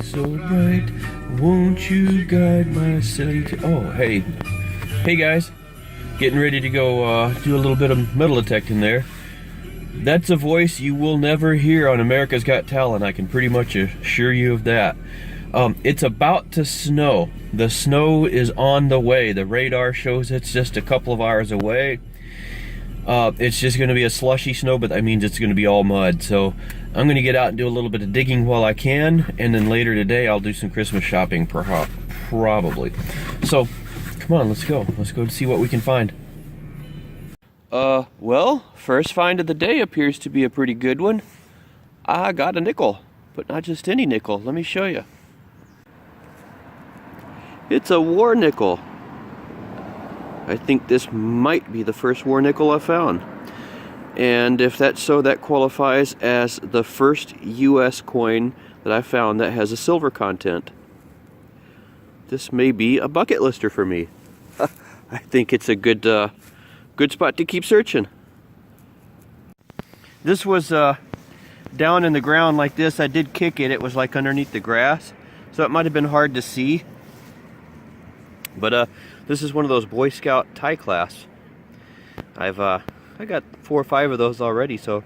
So bright, won't you guide my sight? Oh, hey. Hey guys. Getting ready to go do a little bit of metal detecting there. That's a voice you will never hear on America's Got Talent, I can pretty much assure you of that. It's about to snow. The snow is on the way. The radar shows it's just a couple of hours away. It's just going to be a slushy snow, but that means it's going to be all mud. So I'm going to get out and do a little bit of digging while I can, and then later today I'll do some Christmas shopping, probably. So come on, let's go. Let's go see what we can find. Well, first find of the day appears to be a pretty good one. I got a nickel, but not just any nickel. Let me show you. It's a war nickel. I think this might be the first war nickel I found. And if that's so, that qualifies as the first US coin that I found that has a silver content. This may be a bucket lister for me. I think it's a good spot to keep searching. This was down in the ground like this. I did kick it. It was like underneath the grass, so it might have been hard to see. But this is one of those Boy Scout tie clasps. I got 4 or 5 of those already, so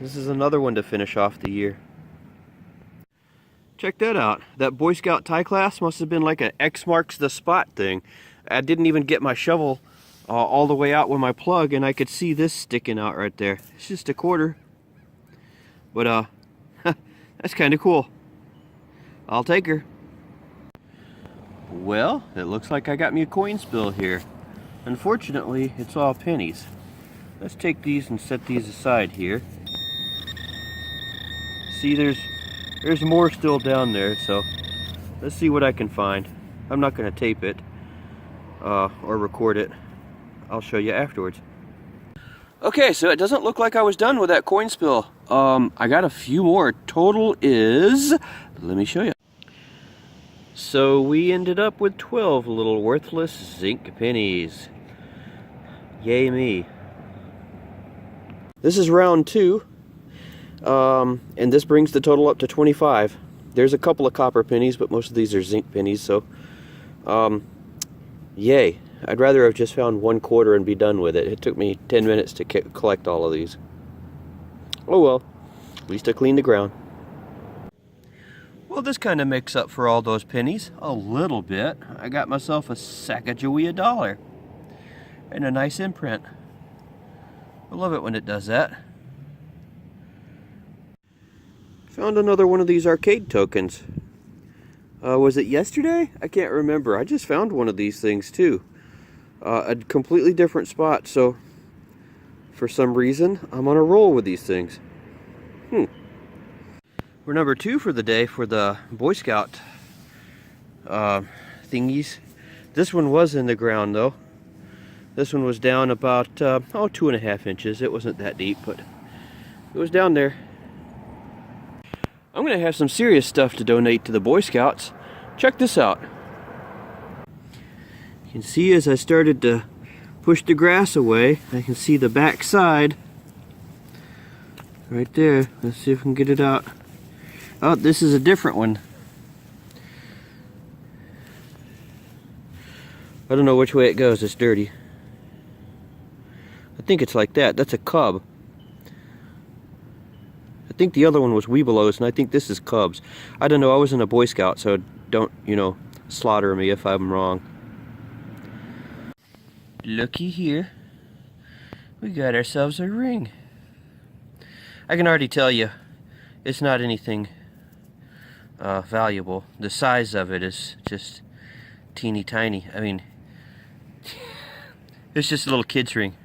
this is another one to finish off the year. Check that out. That Boy Scout tie clasp must have been like an X marks the spot thing. I didn't even get my shovel all the way out with my plug, and I could see this sticking out right there. It's just a quarter, but that's kind of cool. I'll take her. Well, it looks like I got me a coin spill here. Unfortunately, it's all pennies. Let's take these and set these aside here. See, there's more still down there, so let's see what I can find. I'm not going to tape it or record it. I'll show you afterwards. Okay, so it doesn't look like I was done with that coin spill. I got a few more. Total is, let me show you. So we ended up with 12 little worthless zinc pennies. Yay me. This is round 2, and this brings the total up to 25. There's a couple of copper pennies, but most of these are zinc pennies, so yay. I'd rather have just found 1 quarter and be done with it. It took me 10 minutes to collect all of these. Oh well, at least I cleaned the ground. Well, this kind of makes up for all those pennies a little bit. I got myself a Sacagawea dollar and a nice imprint. I love it when it does that. Found another one of these arcade tokens. Was it yesterday? I can't remember. I just found one of these things too. A completely different spot, so for some reason I'm on a roll with these things. We're number 2 for the day for the Boy Scout thingies. This one was in the ground though. This one was down about 2.5 inches. It wasn't that deep, but it was down there. I'm gonna have some serious stuff to donate to the Boy Scouts. Check this out. You can see as I started to push the grass away, I can see the back side right there. Let's see if we can get it out. Oh, this is a different one. I don't know which way it goes. It's dirty. I think it's like that. That's a cub. I think the other one was Weebelows, and I think this is cubs. I don't know. I wasn't a Boy Scout, so don't, slaughter me if I'm wrong. Looky here. We got ourselves a ring. I can already tell you, it's not anything valuable. The size of it is just teeny tiny. I mean, it's just a little kid's ring.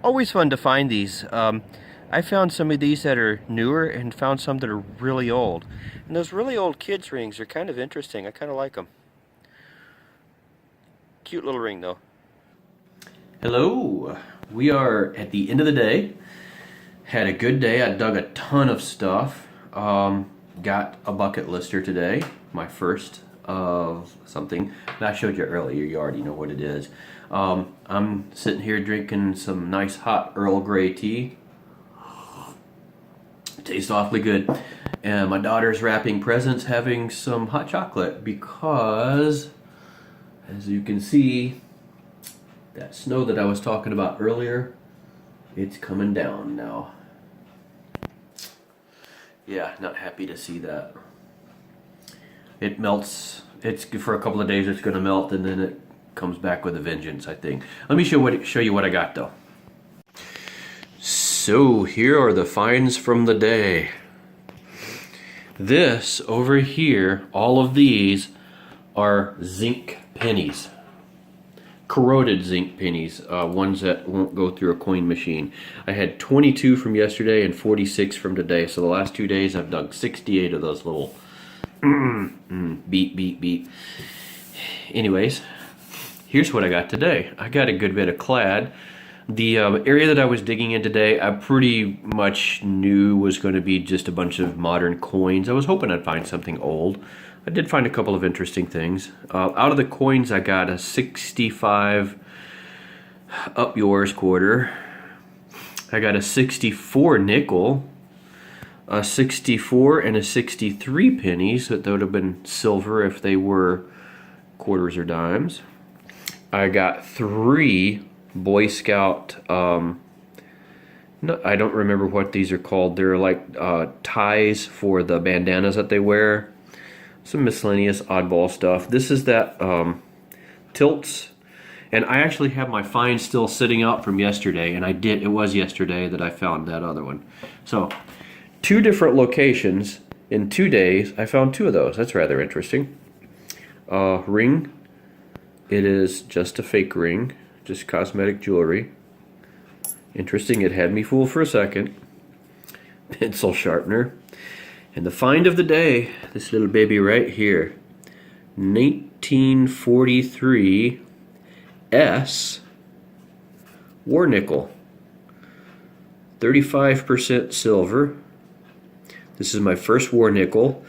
Always fun to find these. I found some of these that are newer and found some that are really old. And those really old kids rings are kind of interesting. I kind of like them. Cute little ring though. Hello. We are at the end of the day. Had a good day. I dug a ton of stuff. Got a bucket lister today, my first of something that I showed you earlier. You already know what it is. I'm sitting here drinking some nice hot Earl Grey tea. It tastes awfully good. And my daughter's wrapping presents, having some hot chocolate because, as you can see, that snow that I was talking about earlier, it's coming down now. Yeah, not happy to see that. It melts. It's for a couple of days. It's going to melt, and then it comes back with a vengeance, I think. Let me show you what I got though. So here are the finds from the day. This over here, all of these are zinc pennies. Corroded zinc pennies, ones that won't go through a coin machine. I had 22 from yesterday and 46 from today. So the last 2 days I've dug 68 of those little beep, beep, beep. Anyways, here's what I got today. I got a good bit of clad. The area that I was digging in today, I pretty much knew was going to be just a bunch of modern coins. I was hoping I'd find something old. I did find a couple of interesting things. Out of the coins, I got a 65 up yours quarter. I got a 64 nickel, a 64 and a 63 pennies. That would have been silver if they were quarters or dimes. I got 3 Boy Scout, no, I don't remember what these are called. They're like ties for the bandanas that they wear. Some miscellaneous oddball stuff. This is that tilts, and I actually have my find still sitting out from yesterday, and it was yesterday that I found that other one. So 2 different locations in 2 days. I found 2 of those. That's rather interesting. Ring. It is just a fake ring, just cosmetic jewelry. Interesting, it had me fooled for a second. Pencil sharpener. And the find of the day, this little baby right here, 1943 S war nickel, 35% silver. This is my first war nickel,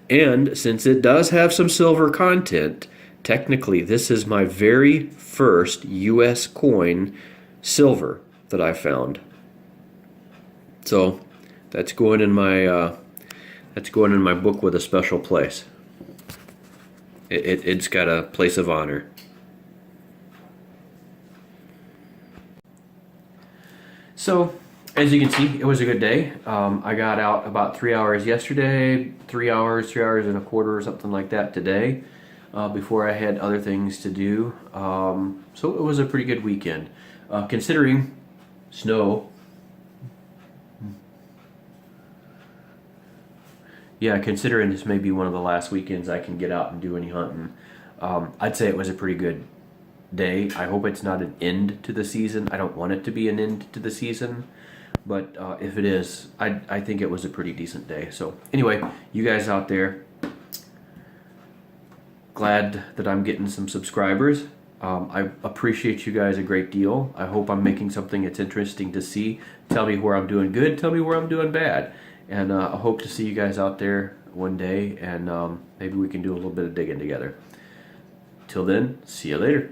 and since it does have some silver content, technically this is my very first US coin silver that I found. So that's going in my book with a special place. It's got a place of honor. So, as you can see, it was a good day. I got out about 3 hours yesterday, 3 hours and a quarter or something like that today, before I had other things to do. So it was a pretty good weekend. Considering snow, yeah, considering this may be one of the last weekends I can get out and do any hunting, I'd say it was a pretty good day. I hope it's not an end to the season. I don't want it to be an end to the season, but if it is, I think it was a pretty decent day. So anyway, you guys out there, glad that I'm getting some subscribers. I appreciate you guys a great deal. I hope I'm making something that's interesting to see. Tell me where I'm doing good, tell me where I'm doing bad. And I hope to see you guys out there one day, and maybe we can do a little bit of digging together. Till then, see you later.